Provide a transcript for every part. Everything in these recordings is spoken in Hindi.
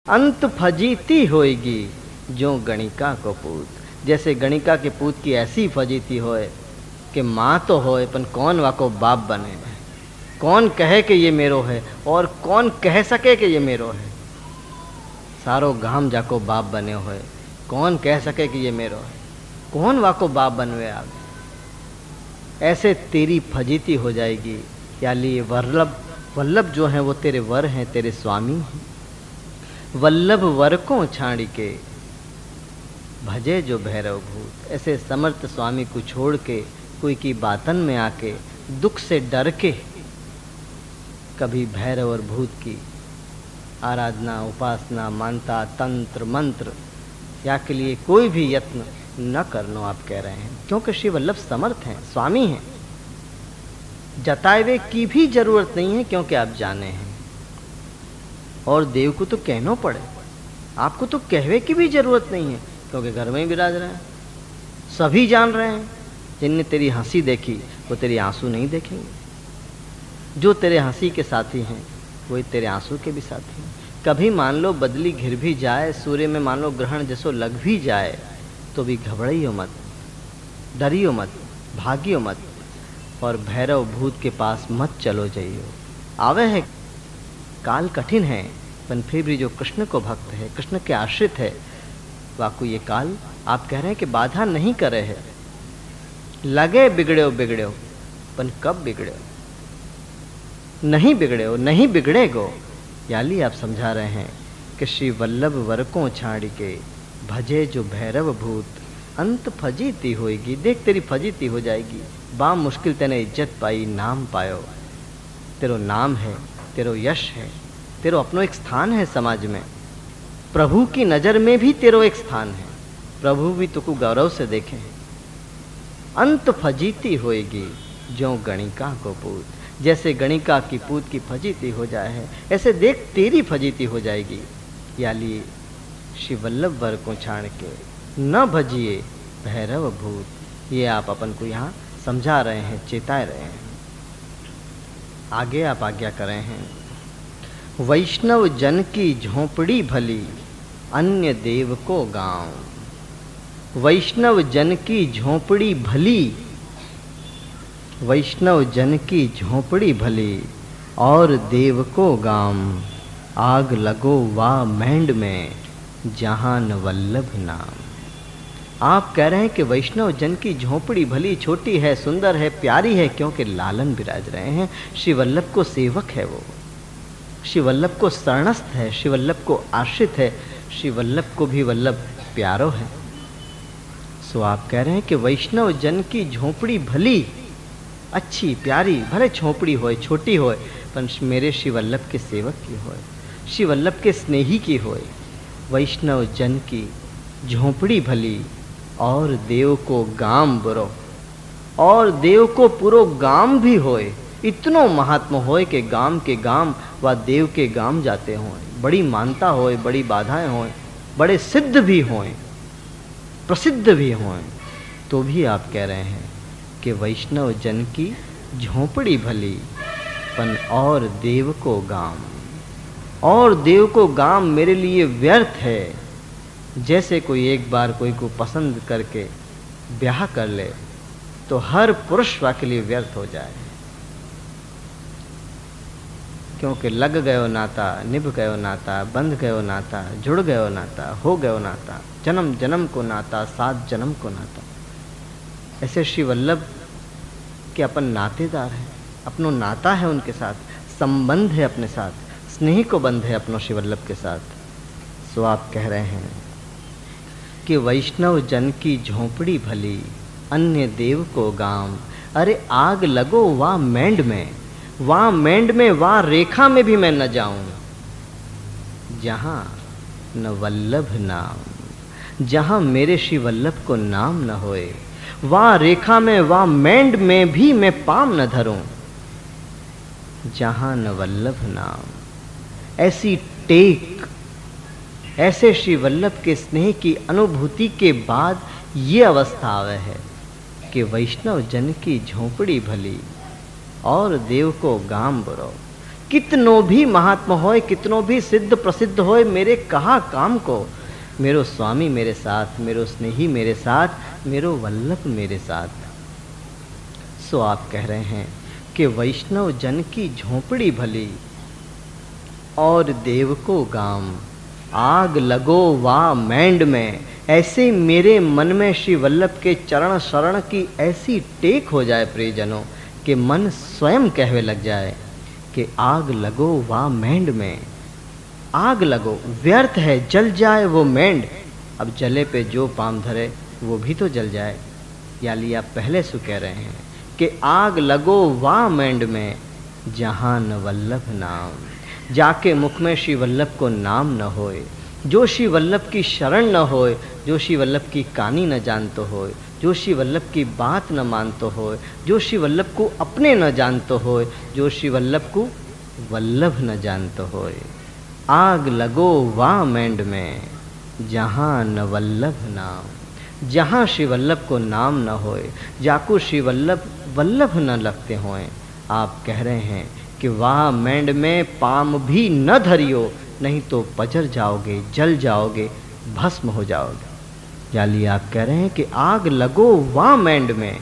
अंत फजीती होएगी जो गणिका को पूत। जैसे गणिका के पूत की ऐसी फजीती होए कि माँ तो होए पर कौन वाको बाप बने, कौन कहे कि ये मेरो है और कौन कह सके कि ये मेरो है। सारो गाम जाको बाप बने होए, कौन कह सके कि ये मेरो है, कौन वाको बाप बनवे आगे। ऐसे तेरी फजीती हो जाएगी। या लिए वल्लभ, वल्लभ जो हैं वो तेरे वर हैं, तेरे स्वामी हैं। वल्लभ वर को छाड़ी के भजे जो भैरव भूत। ऐसे समर्थ स्वामी को छोड़ के कोई की बातन में आके दुख से डर के कभी भैरव और भूत की आराधना, उपासना, मानता, तंत्र मंत्र या के लिए कोई भी यत्न न करनो आप कह रहे हैं, क्योंकि श्री वल्लभ समर्थ हैं, स्वामी हैं। जताए हुए की भी जरूरत नहीं है, क्योंकि आप जाने हैं। और देव को तो कहना पड़े, आपको तो कहवे की भी जरूरत नहीं है, क्योंकि घर में ही विराज रहे हैं। सभी जान रहे हैं, जिनने तेरी हंसी देखी वो तेरी आंसू नहीं देखेंगे। जो तेरे हंसी के साथी हैं वही तेरे आंसू के भी साथी हैं। कभी मान लो बदली घिर भी जाए, सूर्य में मान लो ग्रहण जैसो लग भी जाए, तो भी घबराइयो मत, डरियो मत, भागियो मत और भैरव भूत के पास मत चलो जाइयो। आवे है, काल कठिन है, पर फिर भी जो कृष्ण को भक्त है, कृष्ण के आश्रित है, वाकु ये काल आप कह रहे हैं कि बाधा नहीं करे है। लगे बिगड़ो बिगड़ो, पर कब बिगड़ो, नहीं बिगड़े, नहीं बिगड़ेगो। याली आप समझा रहे हैं कि श्री वल्लभ वर को छाड़ी के भजे जो भैरव भूत, अंत फजीती होएगी। देख तेरी फजीती हो जाएगी। बा मुश्किल तेने इज्जत पाई, नाम पायो, तेरो नाम है, तेरो यश है, तेरो अपनो एक स्थान है समाज में। प्रभु की नजर में भी तेरो एक स्थान है, प्रभु भी तुको गौरव से देखे। अंत फजीती होएगी जो गणिका को पूत। जैसे गणिका की पूत की फजीती हो जाए है, ऐसे देख तेरी फजीती हो जाएगी। या लिए श्री वल्लभ वर को छाड़ के न भजिए भैरव भूत। ये आप अपन को यहाँ समझा रहे हैं, चेताए रहे हैं। आगे आप आज्ञा कर रहे हैं। वैष्णव जन की झोंपड़ी भली, अन्य देव को गांव। वैष्णव जन की झोंपड़ी भली, वैष्णव जन की झोंपड़ी भली और देव को गाम। आग लगो वा मैंड में जहां न वल्लभ नाम। आप कह रहे हैं कि वैष्णव जन की झोंपड़ी भली, छोटी है, सुंदर है, प्यारी है, क्योंकि लालन विराज रहे हैं। श्री वल्लभ को सेवक है वो, श्री वल्लभ को शरणस्थ है, श्री वल्लभ को आश्रित है, श्री वल्लभ को भी वल्लभ प्यारो है। सो आप कह रहे हैं कि वैष्णव जन की झोंपड़ी भली, अच्छी प्यारी, भले झोंपड़ी होए, छोटी होए, पर मेरे श्री वल्लभ के सेवक की होए, श्री वल्लभ के स्नेही की होए। वैष्णव जन की झोंपड़ी भली और देव को गाम बुरो, और देव को पूरो गाम भी होए। इतनो महात्मा होए कि गाम के गाम व देव के गाम जाते होए। बड़ी मानता होए, बड़ी बाधाएं होए, बड़े सिद्ध भी होए, प्रसिद्ध भी होए, तो भी आप कह रहे हैं कि वैष्णव जन की झोंपड़ी भली पन और देव को गाम। और देव को गाम मेरे लिए व्यर्थ है। जैसे कोई एक बार कोई को पसंद करके ब्याह कर ले तो हर पुरुष के लिए व्यर्थ हो जाए, क्योंकि लग गयो नाता, निभ गयो नाता, बंध गयो नाता, जुड़ गयो नाता, हो गयो नाता, जन्म जन्म को नाता, 7 जन्म को नाता। ऐसे श्री वल्लभ के अपन नातेदार हैं, अपनो नाता है उनके साथ, संबंध है अपने साथ, स्नेह को बंध है अपनो श्री वल्लभ के साथ। सो आप कह रहे हैं कि वैष्णव जन की झोंपड़ी भली, अन्य देव को गांव। अरे आग लगो वाह मैंड में, वाह मैंड में, वाह रेखा में भी मैं न जाऊं जहां न वल्लभ नाम। जहां मेरे श्री वल्लभ को नाम न होए, वाह रेखा में, वाह मैंड में भी मैं पाम न धरूं जहां न वल्लभ नाम। ऐसी टेक, ऐसे श्री वल्लभ के स्नेह की अनुभूति के बाद ये अवस्था आवे है कि वैष्णव जन की झोंपड़ी भली और देव को गाम बुरो। कितनो भी महात्मा होए, कितनो भी सिद्ध प्रसिद्ध होए, मेरे कहा काम को। मेरो स्वामी मेरे साथ, मेरो स्नेही मेरे साथ, मेरो वल्लभ मेरे साथ। सो आप कह रहे हैं कि वैष्णव जन की झोपड़ी भली और देव को गाम, आग लगो वा मैंड में। ऐसे मेरे मन में श्री वल्लभ के चरण शरण की ऐसी टेक हो जाए प्रियजनों कि मन स्वयं कहवे लग जाए कि आग लगो वा मैंड में। आग लगो, व्यर्थ है, जल जाए वो मैंड। अब जले पे जो पाम धरे वो भी तो जल जाए। याली आप पहले सु कह रहे हैं कि आग लगो वा मैंड में, जहाँ न वल्लभ नाम। जाके मुख में श्री वल्लभ को नाम न होए, जो श्री वल्लभ की शरण न होए, जो श्री वल्लभ की कहानी न जानतो होए, जो श्री वल्लभ की बात न मानतो होए, जो श्री वल्लभ को अपने न जानतो होए, जो श्री वल्लभ को वल्लभ न जानतो होए। आग लगो वा मैंड में, जहाँ न वल्लभ नाम। जहाँ श्री वल्लभ को नाम न होए, जाको श्री वल्लभ वल्लभ न लगते होएं। आप कह रहे हैं कि वाह मैंड में पाम भी न धरियो, नहीं तो पजर जाओगे, जल जाओगे, भस्म हो जाओगे। याली आप कह रहे हैं कि आग लगो वाह मैंड में,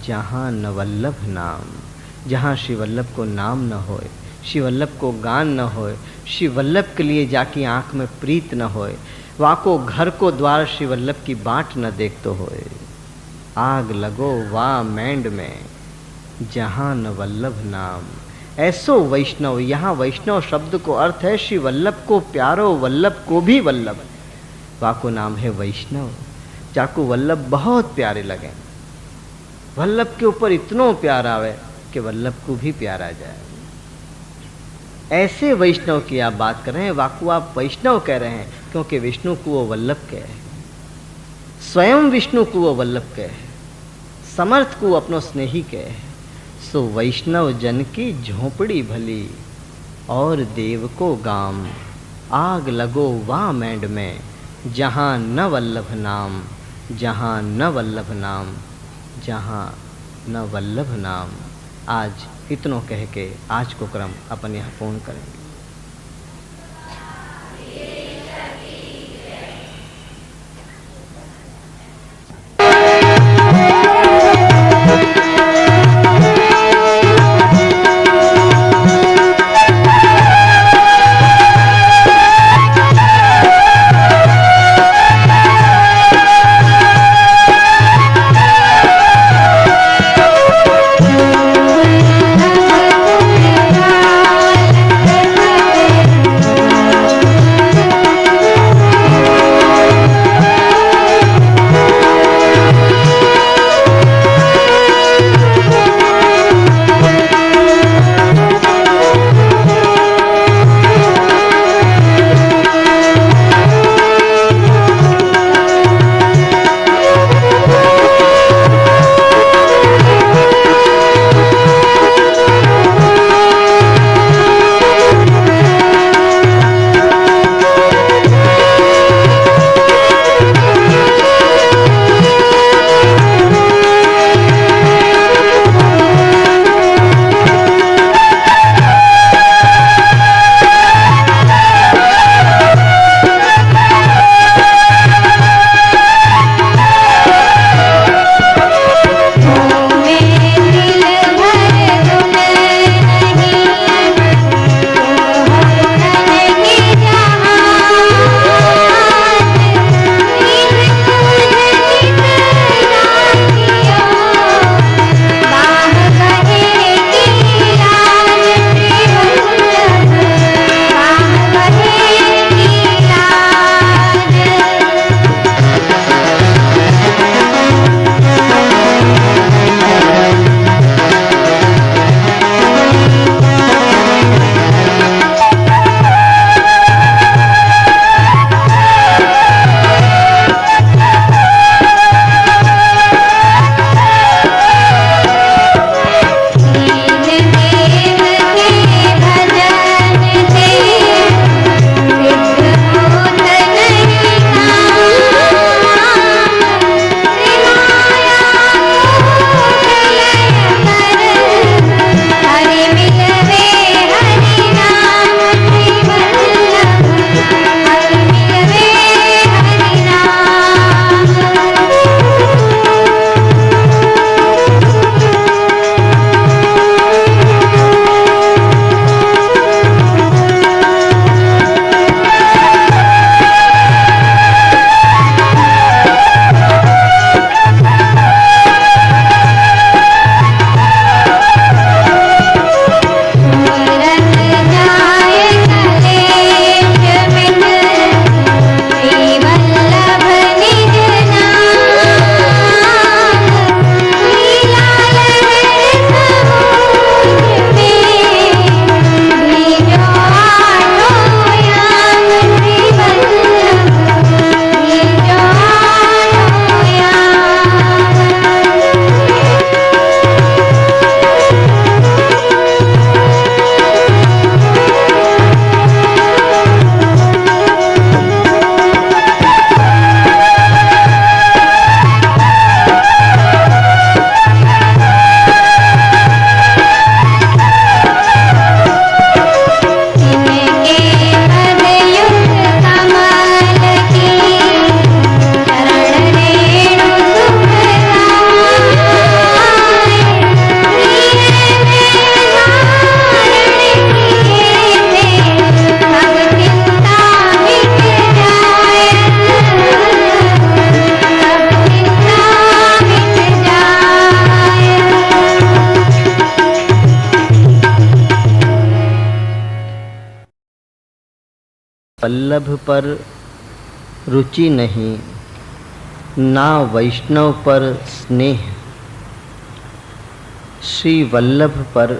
जहाँ न वल्लभ नाम। जहाँ श्री वल्लभ को नाम न होए, श्री वल्लभ को गान न होए, श्री वल्लभ के लिए जाकी आँख में प्रीत न होए, वाको घर को द्वार श्री वल्लभ की बाट न देखतो होए। आग लगो वाह मैंड में, जहाँ न वल्लभ नाम। ऐसो वैष्णव, यहाँ वैष्णव शब्द को अर्थ है श्री वल्लभ को प्यारो, वल्लभ को भी वल्लभ। वाको नाम है वैष्णव, जाको वल्लभ बहुत प्यारे लगे, वल्लभ के ऊपर इतनो प्यार आवे कि वल्लभ को भी प्यार आ जाए। ऐसे वैष्णव की आप बात कर रहे हैं। वाको आप वैष्णव कह रहे हैं क्योंकि विष्णु को वो वल्लभ कहे, स्वयं विष्णु को वो वल्लभ कहे, समर्थ को अपनो स्नेही कहे। सो वैष्णव जन की झोपड़ी भली और देव को गाम, आग लगो वा मैंड में, जहाँ न वल्लभ नाम। जहाँ न वल्लभ नाम, जहाँ न वल्लभ नाम। आज इतनों कह के आज को क्रम अपन यहाँ पूर्ण करेंगे। वल्लभ पर रुचि नहीं, ना वैष्णव पर स्नेह। श्री वल्लभ पर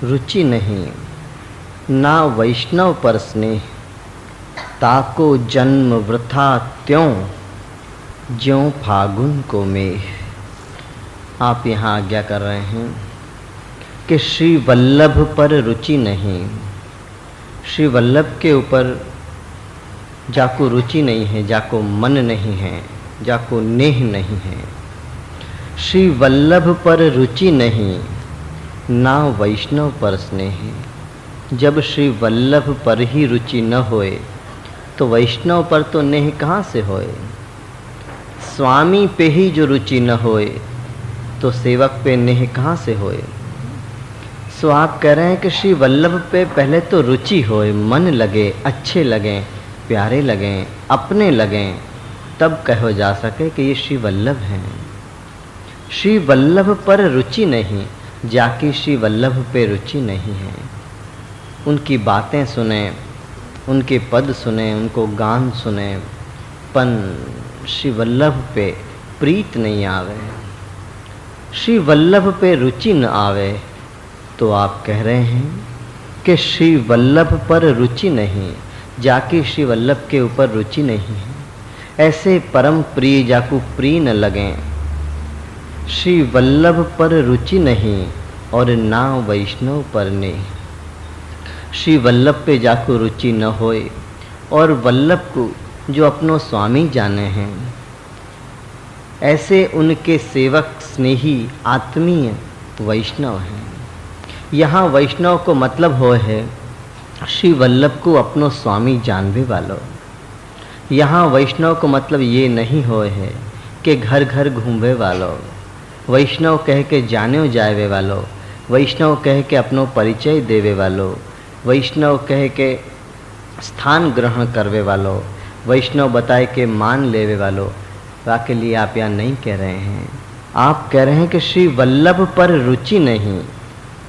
रुचि नहीं, ना वैष्णव पर स्नेह। ताको जन्म वृथा त्यों, ज्यों फागुन को मेह। आप यहाँ आज्ञा कर रहे हैं कि श्री वल्लभ पर रुचि नहीं। श्री वल्लभ के ऊपर जाको रुचि नहीं है, जाको मन नहीं है, जाको नेह नहीं है। श्री वल्लभ पर रुचि नहीं, ना वैष्णव पर स्नेह। जब श्री वल्लभ पर ही रुचि न होए तो वैष्णव पर तो नेह कहाँ से होए। स्वामी पे ही जो रुचि न होए तो सेवक पे नेह कहाँ से होए। सो आप कह रहे हैं कि श्री वल्लभ पे पहले तो रुचि होए, मन लगे, अच्छे लगें, प्यारे लगें, अपने लगें, तब कहो जा सके कि ये श्री वल्लभ हैं। श्री वल्लभ पर रुचि नहीं, जाकी श्री वल्लभ पे रुचि नहीं है। उनकी बातें सुने, उनके पद सुने, उनको गान सुने, पन श्री वल्लभ पे प्रीत नहीं आवे, श्री वल्लभ पे रुचि न आवे, तो आप कह रहे हैं कि श्री वल्लभ पर रुचि नहीं, जाकी श्री वल्लभ के ऊपर रुचि नहीं है। ऐसे परम प्रिय जाकू प्रिय न लगें। श्री वल्लभ पर रुचि नहीं और ना वैष्णव पर नेह। श्री वल्लभ पे जाकू रुचि न होए और वल्लभ को जो अपनो स्वामी जाने हैं, ऐसे उनके सेवक स्नेही आत्मीय वैष्णव हैं। यहाँ वैष्णव को मतलब हो है श्री वल्लभ को अपनो स्वामी जानवे वालों। यहाँ वैष्णव को मतलब ये नहीं हो है कि घर घर घूमवे वालों, वैष्णव कह के जाने जावे वालों, वैष्णव कह के अपनो परिचय देवे वालों, वैष्णव कह के स्थान ग्रहण करवे वालों, वैष्णव बताए के मान लेवे वालों। वाके लिए आप यहाँ नहीं कह रहे हैं। आप कह रहे हैं कि श्री वल्लभ पर रुचि नहीं,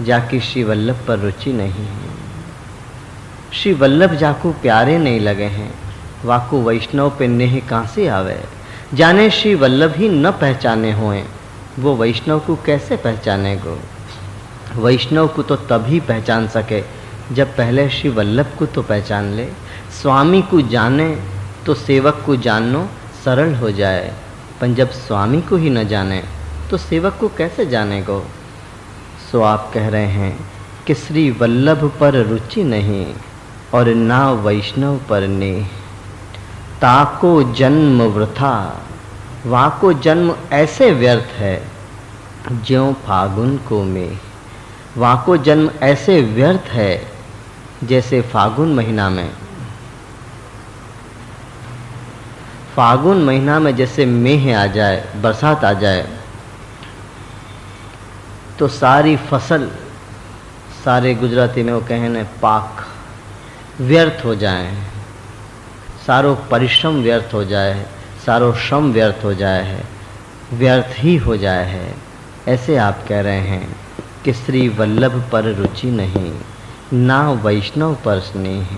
जाकी श्री वल्लभ पर रुचि नहीं है। श्री वल्लभ जाको प्यारे नहीं लगे हैं, वाको वैष्णव पे नेह कहाँ से आवे। जाने श्री वल्लभ ही न पहचाने होए, वो वैष्णव को कैसे पहचाने गो। वैष्णव को तो तभी पहचान सके जब पहले श्री वल्लभ को तो पहचान ले। स्वामी को जाने तो सेवक को जानना सरल हो जाए, पर जब स्वामी को ही न जाने तो सेवक को कैसे जाने गो। सो आप कह रहे हैं कि श्री वल्लभ पर रुचि नहीं और ना वैष्णव पर नेह। ताको जन्म वृथा, वाको जन्म ऐसे व्यर्थ है ज्यों फागुन को मेह। वाको जन्म ऐसे व्यर्थ है जैसे फागुन महीना में, फागुन महीना में जैसे मेह आ जाए, बरसात आ जाए तो सारी फसल, सारे गुजराती में वो कहने पाक व्यर्थ हो जाए, सारो परिश्रम व्यर्थ हो जाए, सारो श्रम व्यर्थ हो जाए है, व्यर्थ ही हो जाए है। ऐसे आप कह रहे हैं कि श्री वल्लभ पर रुचि नहीं, ना वैष्णव पर स्नेह।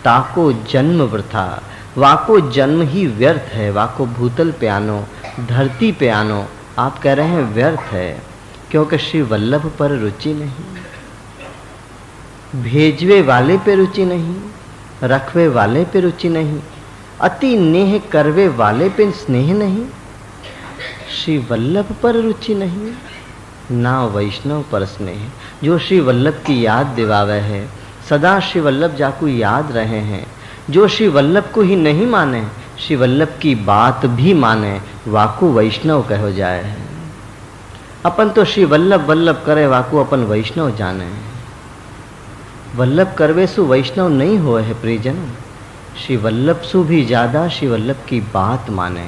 ताको जन्म वृथा, वाको जन्म ही व्यर्थ है, वाको भूतल पे आनो, धरती पे आनो, आप कह रहे हैं व्यर्थ है, क्योंकि श्री वल्लभ पर रुचि नहीं, भेजवे वाले पे रुचि नहीं, रखवे वाले पे रुचि नहीं, अति नेह करवे वाले पे स्नेह नहीं। श्री वल्लभ पर रुचि नहीं, ना वैष्णव पर स्नेह। जो श्री वल्लभ की याद दिवावे है, सदा श्री वल्लभ जाको याद रहे हैं। जो श्री वल्लभ को ही नहीं माने, श्री वल्लभ की बात भी माने, वाको वैष्णव कहो जाए। अपन तो श्री वल्लभ वल्लभ करे, वाको अपन वैष्णव जाने। वल्लभ करवे सु वैष्णव नहीं होए है प्रियजन। श्री वल्लभ सु भी ज़्यादा श्री वल्लभ की बात माने।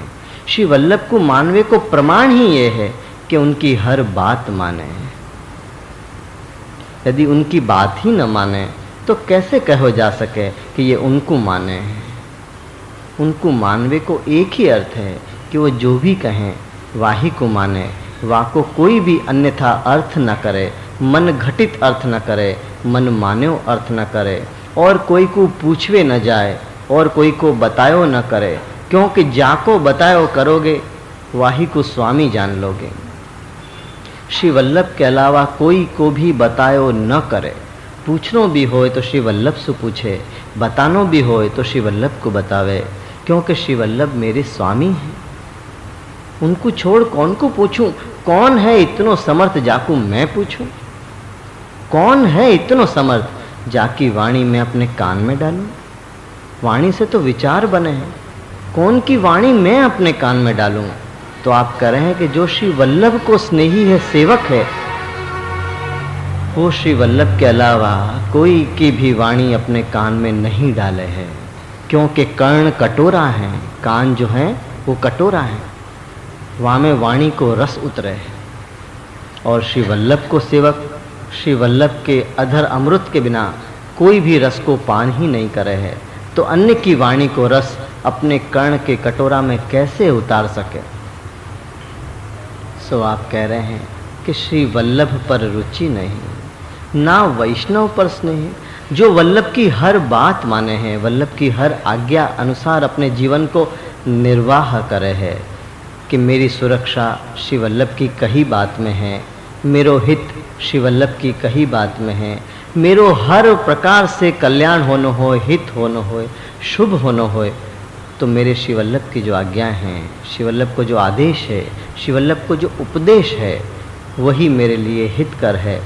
श्री वल्लभ को मानवे को प्रमाण ही ये है कि उनकी हर बात माने। यदि उनकी बात ही न माने तो कैसे कहो जा सके कि ये उनको माने। उनको मानवे को एक ही अर्थ है कि वो जो भी कहें वाही को माने, वाको कोई भी अन्यथा अर्थ न करे, मन घटित अर्थ न करे, मन मान्यो अर्थ न करे, और कोई को पूछवे न जाए, और कोई को बतायो न करे, क्योंकि जाको बतायो करोगे वाही को स्वामी जान लोगे। श्री वल्लभ के अलावा कोई को भी बतायो न करे। पूछनो भी होए तो श्री वल्लभ से पूछे, बतानो भी होए तो श्री वल्लभ को बतावे, क्योंकि श्री वल्लभ मेरे स्वामी हैं। उनको छोड़ कौन को पूछूं? कौन है इतनो समर्थ जाकू मैं पूछूं? कौन है इतनो समर्थ जाकी वाणी में अपने कान में डालूं? वाणी से तो विचार बने हैं, कौन की वाणी मैं अपने कान में डालूं? तो आप कह रहे हैं कि जो श्री वल्लभ को स्नेही है, सेवक है, वो श्री वल्लभ के अलावा कोई की भी वाणी अपने कान में नहीं डाले है, क्योंकि कर्ण कटोरा है, कान जो है वो कटोरा है, वहाँ में वाणी को रस उतरे है। और श्री वल्लभ को सेवक, श्री वल्लभ के अधर अमृत के बिना कोई भी रस को पान ही नहीं करे है, तो अन्य की वाणी को रस अपने कर्ण के कटोरा में कैसे उतार सके? सो आप कह रहे हैं कि श्री वल्लभ पर रुचि नहीं, ना वैष्णव पर स्नेह, जो वल्लभ की हर बात माने हैं, वल्लभ की हर आज्ञा अनुसार अपने जीवन को निर्वाह करे है, कि मेरी सुरक्षा श्री वल्लभ की कही बात में है, मेरो हित श्री वल्लभ की कही बात में है, मेरो हर प्रकार से कल्याण होनो हो, हित होनो हो, शुभ होनो हो, तो मेरे श्री वल्लभ की जो आज्ञा हैं, श्री वल्लभ को जो आदेश है, श्री वल्लभ को जो उपदेश है, वही मेरे लिए हितकर है,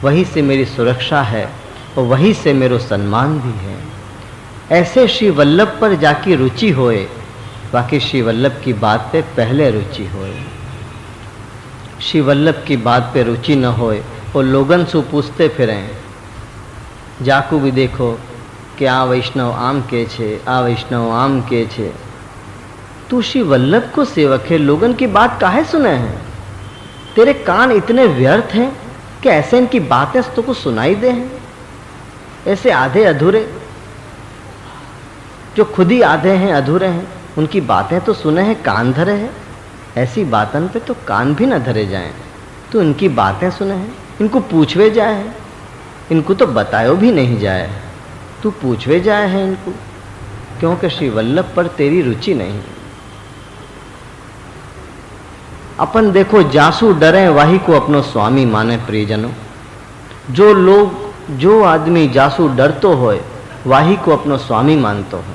वही से मेरी सुरक्षा है और वही से मेरो सम्मान भी है। ऐसे श्री वल्लभ पर जाकी रुचि होए, बाकी श्री वल्लभ की बात पे पहले रुचि होए। श्री वल्लभ की बात पे रुचि न होए और लोगन से पूछते फिरें, जाकू भी देखो कि आ वैष्णव आम के छे, आ वैष्णव आम के छे। तू श्री वल्लभ को सेवक है, लोगन की बात काहे सुने हैं? तेरे कान इतने व्यर्थ हैं कि ऐसे इनकी बातें तो को सुनाई दे हैं, ऐसे आधे अधूरे, जो खुद ही आधे हैं, अधूरे हैं, उनकी बातें तो सुने हैं, कान धरे हैं। ऐसी बातन पे तो कान भी न धरे जाएं, तो इनकी बातें सुने हैं, इनको पूछवे जाए, इनको तो बतायो भी नहीं जाए, तू पूछवे जाए है इनको, क्योंकि श्री वल्लभ पर तेरी रुचि नहीं। अपन देखो जासू डरे वाही को अपनो स्वामी माने प्रियजनों। जो लोग, जो आदमी जासू डरतो होए वाही को अपनो स्वामी मानतो हो,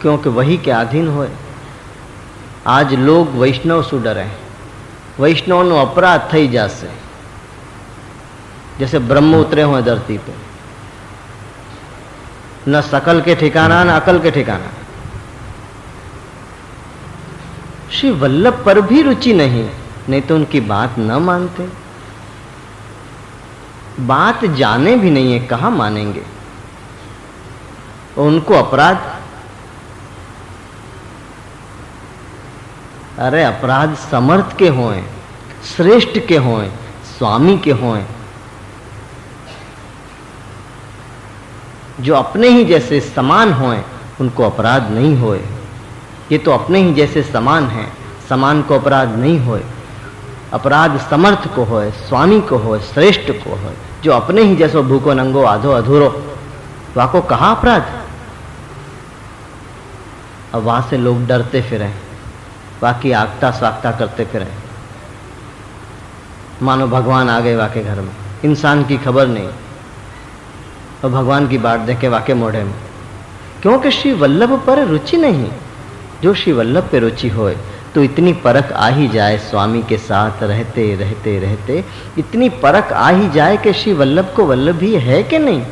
क्योंकि वही के अधीन होए। आज लोग वैष्णव सु डरे, वैष्णव नो अपराध थई जासे, जैसे ब्रह्म उतरे हुए धरती पे, न सकल के ठिकाना न अकल के ठिकाना। श्री वल्लभ पर भी रुचि नहीं तो उनकी बात न मानते, बात जाने भी नहीं है, कहां मानेंगे? उनको अपराध, अरे अपराध समर्थ के होएं, श्रेष्ठ के होएं, स्वामी के होएं, जो अपने ही जैसे समान होएं, उनको अपराध नहीं होए। ये तो अपने ही जैसे समान हैं, समान को अपराध नहीं होए। अपराध समर्थ को होए, स्वामी को होए, श्रेष्ठ को होए। जो अपने ही जैसो भूखो नंगो आधो अधूरो, वाको कहा अपराध? अब वहां से लोग डरते फिरें, बाकी आगता स्वागता करते फिरें, मानो भगवान आ गए वाके घर में, इंसान की खबर नहीं, और भगवान की बात देखे वाके मोढ़े में, क्योंकि श्री वल्लभ पर रुचि नहीं। जो श्री वल्लभ पे रुचि होए तो इतनी परख आ ही जाए, स्वामी के साथ रहते रहते रहते इतनी परख आ ही जाए कि श्री वल्लभ को वल्लभ ही है कि नहीं।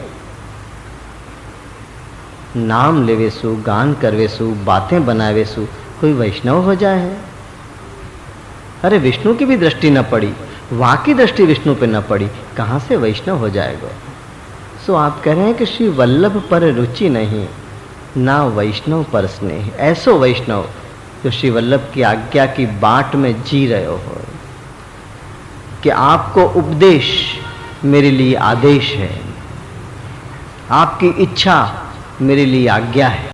नाम लेवेसु, गान करवेसु, बातें बनावेसु, कोई वैष्णव हो जाए है? अरे विष्णु की भी दृष्टि न पड़ी, वहां की दृष्टि विष्णु पे न पड़ी, कहां से वैष्णव हो जाएगा? सो आप कह रहे हैं कि श्री वल्लभ पर रुचि नहीं, ना वैष्णव पर स्नेह। ऐसो वैष्णव जो श्री वल्लभ की आज्ञा की बाट में जी रहे हो, कि आपको उपदेश मेरे लिए आदेश है, आपकी इच्छा मेरे लिए आज्ञा है।